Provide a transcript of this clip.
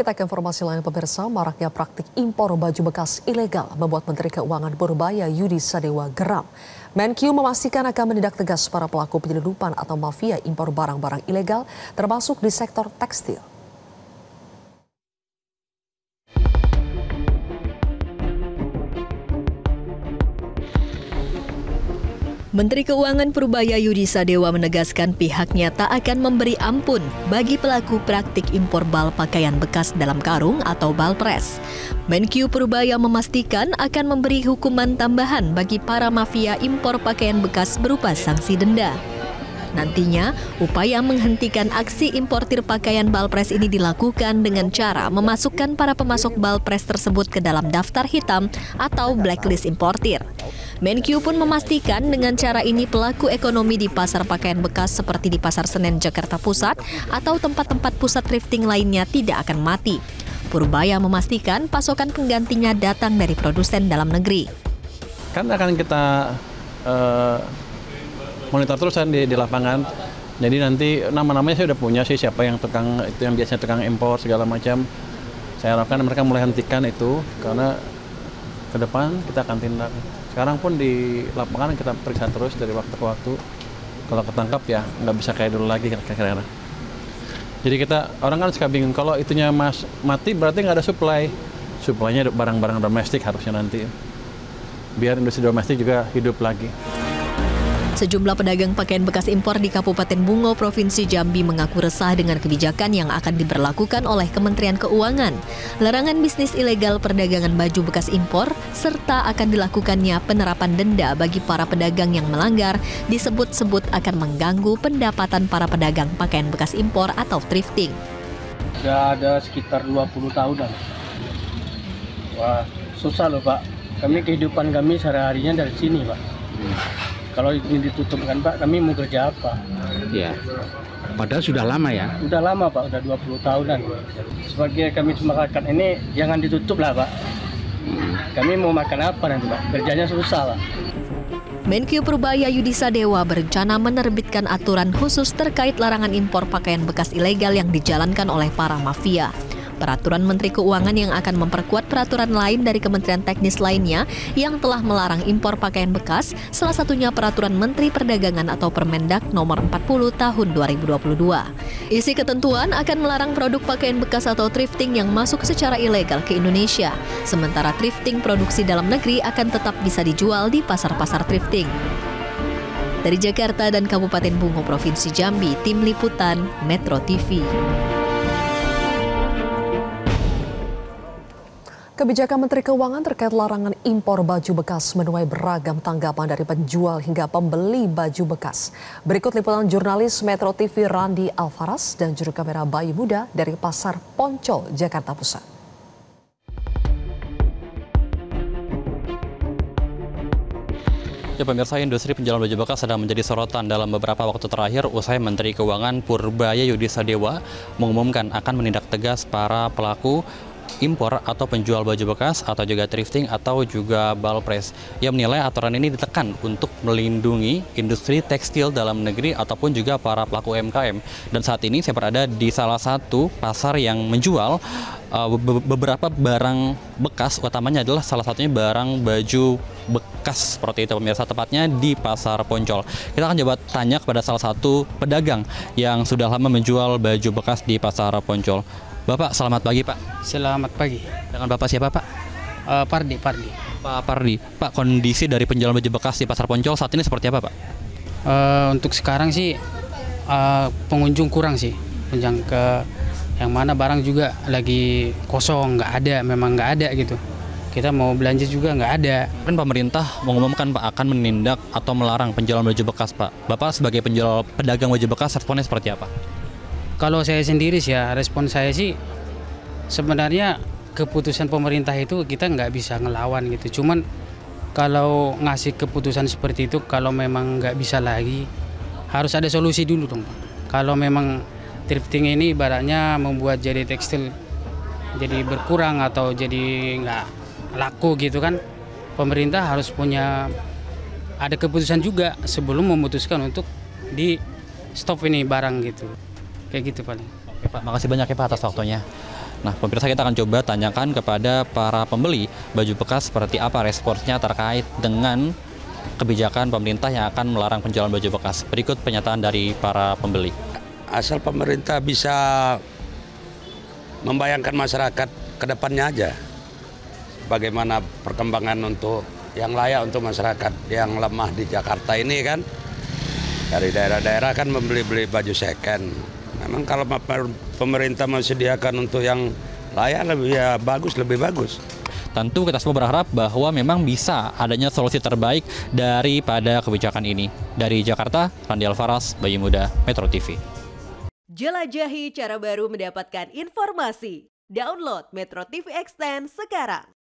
Kita ke informasi lain pemirsa, maraknya praktik impor baju bekas ilegal membuat Menteri Keuangan Purbaya Yudi Sadewa geram. Menkyu memastikan akan menindak tegas para pelaku penyelundupan atau mafia impor barang-barang ilegal termasuk di sektor tekstil. Menteri Keuangan Purbaya Yudi Sadewa menegaskan pihaknya tak akan memberi ampun bagi pelaku praktik impor bal pakaian bekas dalam karung atau balpres. Menkyu Purbaya memastikan akan memberi hukuman tambahan bagi para mafia impor pakaian bekas berupa sanksi denda. Nantinya, upaya menghentikan aksi importir pakaian balpres ini dilakukan dengan cara memasukkan para pemasok balpres tersebut ke dalam daftar hitam atau blacklist importir. Menkyu pun memastikan dengan cara ini pelaku ekonomi di pasar pakaian bekas seperti di Pasar Senen Jakarta Pusat atau tempat-tempat pusat thrifting lainnya tidak akan mati. Purbaya memastikan pasokan penggantinya datang dari produsen dalam negeri. Kan akan kita monitor terus kan di lapangan. Jadi nanti nama-namanya saya udah punya sih, siapa yang tukang itu yang biasanya tukang impor segala macam. Saya harapkan mereka mulai hentikan itu karena ke depan kita akan tindak. Sekarang pun di lapangan kita periksa terus dari waktu ke waktu. Kalau ketangkap ya nggak bisa kayak dulu lagi kira-kira. Jadi orang kan suka bingung kalau itunya mati berarti nggak ada supply. Supply-nya barang-barang domestik harusnya nanti. Biar industri domestik juga hidup lagi. Sejumlah pedagang pakaian bekas impor di Kabupaten Bungo, Provinsi Jambi mengaku resah dengan kebijakan yang akan diberlakukan oleh Kementerian Keuangan. Larangan bisnis ilegal perdagangan baju bekas impor, serta akan dilakukannya penerapan denda bagi para pedagang yang melanggar, disebut-sebut akan mengganggu pendapatan para pedagang pakaian bekas impor atau thrifting. Sudah ada sekitar 20 tahunan. Wah, susah loh Pak. Kehidupan kami sehari-harinya dari sini Pak. Kalau ini ditutup kan Pak, kami mau kerja apa? Ya, padahal sudah lama ya? Sudah lama Pak, udah 20 tahunan. Sebagai kami masyarakat ini, jangan ditutup lah Pak. Kami mau makan apa nanti Pak? Kerjanya susah Pak. Menkyu Purbaya Yudi Sadewa berencana menerbitkan aturan khusus terkait larangan impor pakaian bekas ilegal yang dijalankan oleh para mafia. Peraturan Menteri Keuangan yang akan memperkuat peraturan lain dari kementerian teknis lainnya yang telah melarang impor pakaian bekas, salah satunya Peraturan Menteri Perdagangan atau Permendak Nomor 40 Tahun 2022. Isi ketentuan akan melarang produk pakaian bekas atau thrifting yang masuk secara ilegal ke Indonesia. Sementara thrifting produksi dalam negeri akan tetap bisa dijual di pasar-pasar thrifting. Dari Jakarta dan Kabupaten Bungo, Provinsi Jambi, Tim Liputan Metro TV. Kebijakan Menteri Keuangan terkait larangan impor baju bekas menuai beragam tanggapan dari penjual hingga pembeli baju bekas. Berikut liputan jurnalis Metro TV Randi Alvaras dan juru kamera Bayu Muda dari Pasar Poncol, Jakarta Pusat. Ya pemirsa, industri penjualan baju bekas sedang menjadi sorotan dalam beberapa waktu terakhir usai Menteri Keuangan Purbaya Yudi Sadewa mengumumkan akan menindak tegas para pelaku impor atau penjual baju bekas atau juga thrifting atau juga balpres. Ia menilai aturan ini ditekan untuk melindungi industri tekstil dalam negeri ataupun juga para pelaku UMKM. Dan saat ini saya berada di salah satu pasar yang menjual beberapa barang bekas, utamanya adalah salah satunya barang baju bekas seperti itu pemirsa, tepatnya di Pasar Poncol. Kita akan coba tanya kepada salah satu pedagang yang sudah lama menjual baju bekas di Pasar Poncol. Bapak, selamat pagi Pak. Selamat pagi. Dengan Bapak siapa Pak? Pardi. Pak Pardi. Pak, kondisi dari penjualan baju bekas di Pasar Poncol saat ini seperti apa Pak? Untuk sekarang sih pengunjung kurang sih. Penjang ke yang mana barang juga lagi kosong, memang nggak ada gitu. Kita mau belanja juga nggak ada. Kan pemerintah mengumumkan Pak akan menindak atau melarang penjualan baju bekas Pak. Bapak sebagai penjual pedagang baju bekas responnya seperti apa? Kalau saya sendiri sih ya, respon saya sih sebenarnya keputusan pemerintah itu kita nggak bisa ngelawan gitu. Cuman kalau ngasih keputusan seperti itu, kalau memang nggak bisa lagi, harus ada solusi dulu dong Pak. Kalau memang thrifting ini ibaratnya membuat jadi tekstil jadi berkurang atau jadi nggak laku gitu kan, pemerintah harus punya ada keputusan juga sebelum memutuskan untuk di stop ini barang gitu. Kayak gitu paling. Oke Pak, makasih banyak ya Pak atas waktunya. Nah, pemirsa, kita akan coba tanyakan kepada para pembeli baju bekas seperti apa responsnya terkait dengan kebijakan pemerintah yang akan melarang penjualan baju bekas. Berikut pernyataan dari para pembeli. Asal pemerintah bisa membayangkan masyarakat ke depannya aja. Bagaimana perkembangan untuk yang layak untuk masyarakat yang lemah di Jakarta ini kan. Dari daerah-daerah kan membeli baju second. Memang kalau pemerintah menyediakan untuk yang layak lebih bagus. Tentu kita semua berharap bahwa memang bisa adanya solusi terbaik daripada kebijakan ini. Dari Jakarta, Randi Alfaras, Bayi Muda, Metro TV. Jelajahi cara baru mendapatkan informasi. Download Metro TV Extend sekarang.